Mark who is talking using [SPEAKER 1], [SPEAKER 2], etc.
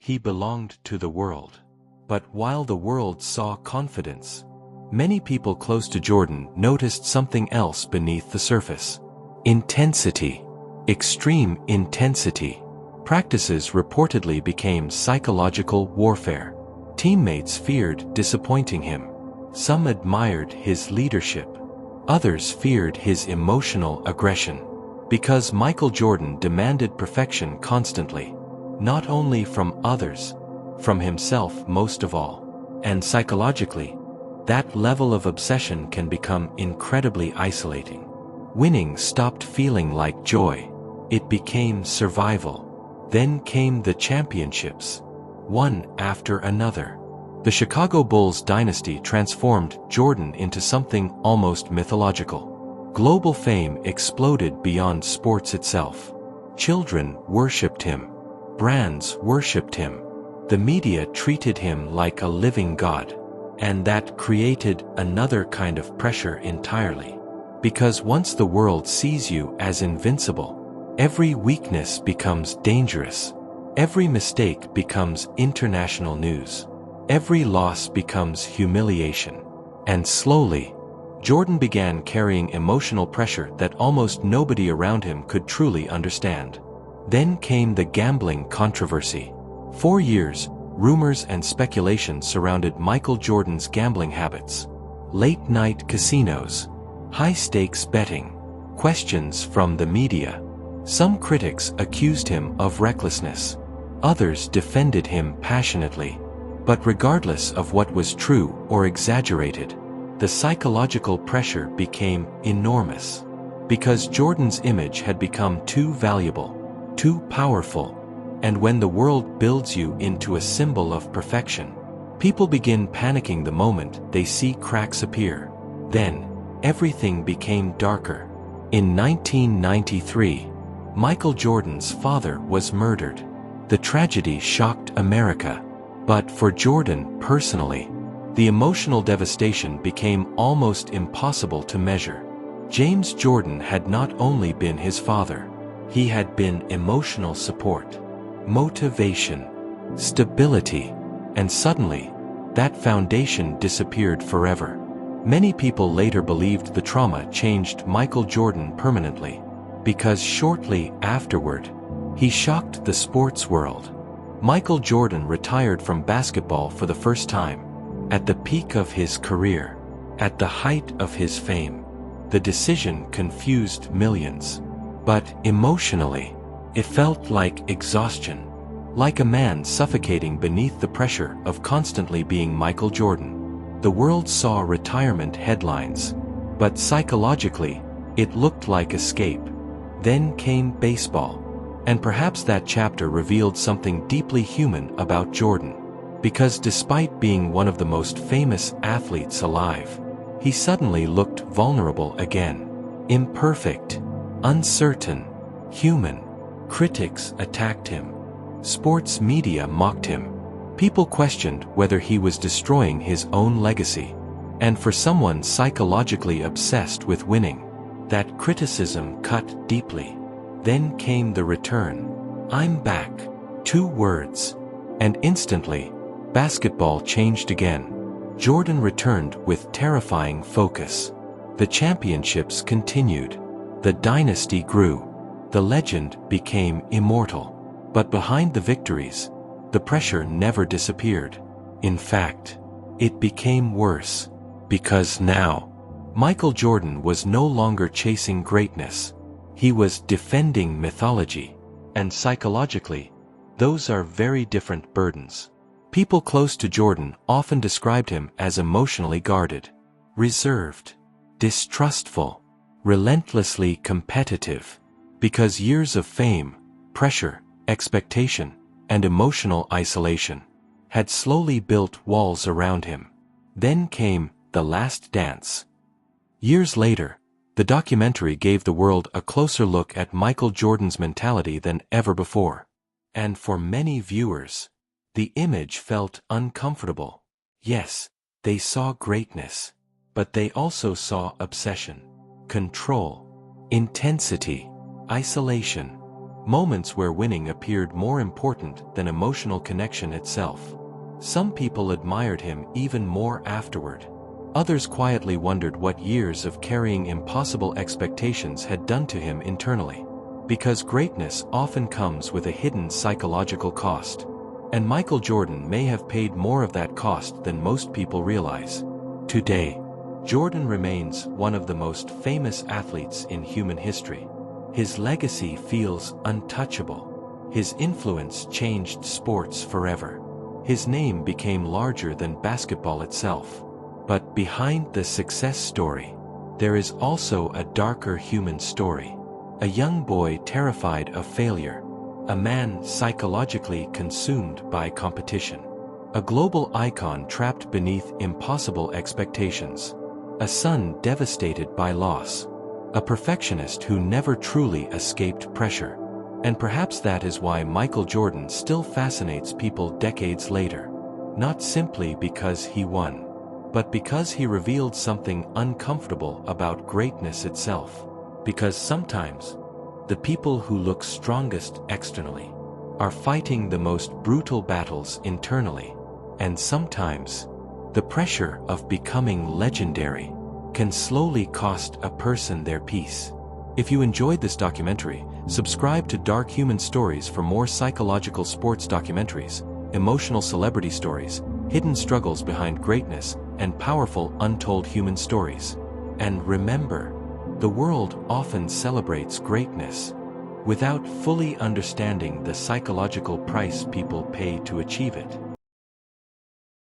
[SPEAKER 1] He belonged to the world. But while the world saw confidence, many people close to Jordan noticed something else beneath the surface. Intensity. Extreme intensity. Practices reportedly became psychological warfare. Teammates feared disappointing him. Some admired his leadership. Others feared his emotional aggression. Because Michael Jordan demanded perfection constantly. Not only from others, from himself most of all. And psychologically, that level of obsession can become incredibly isolating. Winning stopped feeling like joy. It became survival. Then came the championships, one after another. The Chicago Bulls dynasty transformed Jordan into something almost mythological. Global fame exploded beyond sports itself. Children worshipped him. Brands worshipped him. The media treated him like a living god. And that created another kind of pressure entirely. Because once the world sees you as invincible, every weakness becomes dangerous. Every mistake becomes international news. Every loss becomes humiliation. And slowly, Jordan began carrying emotional pressure that almost nobody around him could truly understand. Then came the gambling controversy. For years, rumors and speculation surrounded Michael Jordan's gambling habits. Late-night casinos, high-stakes betting, questions from the media. Some critics accused him of recklessness. Others defended him passionately. But regardless of what was true or exaggerated, the psychological pressure became enormous. Because Jordan's image had become too valuable, too powerful, and when the world builds you into a symbol of perfection, people begin panicking the moment they see cracks appear. Then, everything became darker. In 1993, Michael Jordan's father was murdered. The tragedy shocked America. But for Jordan personally, the emotional devastation became almost impossible to measure. James Jordan had not only been his father, he had been emotional support, motivation, stability, and suddenly, that foundation disappeared forever. Many people later believed the trauma changed Michael Jordan permanently, because shortly afterward, he shocked the sports world. Michael Jordan retired from basketball for the first time, at the peak of his career, at the height of his fame. The decision confused millions. But emotionally, it felt like exhaustion, like a man suffocating beneath the pressure of constantly being Michael Jordan. The world saw retirement headlines, but psychologically, it looked like escape. Then came baseball. And perhaps that chapter revealed something deeply human about Jordan. Because despite being one of the most famous athletes alive, he suddenly looked vulnerable again. Imperfect, uncertain, human. Critics attacked him. Sports media mocked him. People questioned whether he was destroying his own legacy. And for someone psychologically obsessed with winning, that criticism cut deeply. Then came the return. "I'm back." 2 words. And instantly, basketball changed again. Jordan returned with terrifying focus. The championships continued. The dynasty grew. The legend became immortal. But behind the victories, the pressure never disappeared. In fact, it became worse. Because now, Michael Jordan was no longer chasing greatness. He was defending mythology. And psychologically, those are very different burdens. People close to Jordan often described him as emotionally guarded, reserved, distrustful, relentlessly competitive. Because years of fame, pressure, expectation, and emotional isolation had slowly built walls around him. Then came The Last Dance. Years later, the documentary gave the world a closer look at Michael Jordan's mentality than ever before. And for many viewers, the image felt uncomfortable. Yes, they saw greatness, but they also saw obsession, control, intensity, isolation. moments where winning appeared more important than emotional connection itself. Some people admired him even more afterward. Others quietly wondered what years of carrying impossible expectations had done to him internally. Because greatness often comes with a hidden psychological cost. And Michael Jordan may have paid more of that cost than most people realize. Today, Jordan remains one of the most famous athletes in human history. His legacy feels untouchable. His influence changed sports forever. His name became larger than basketball itself. But behind the success story, there is also a darker human story. A young boy terrified of failure. A man psychologically consumed by competition. A global icon trapped beneath impossible expectations. A son devastated by loss. A perfectionist who never truly escaped pressure. And perhaps that is why Michael Jordan still fascinates people decades later. Not simply because he won, but because he revealed something uncomfortable about greatness itself. Because sometimes, the people who look strongest externally are fighting the most brutal battles internally. And sometimes, the pressure of becoming legendary can slowly cost a person their peace. If you enjoyed this documentary, subscribe to Dark Human Stories for more psychological sports documentaries, emotional celebrity stories, hidden struggles behind greatness, and powerful untold human stories. And remember, the world often celebrates greatness without fully understanding the psychological price people pay to achieve it.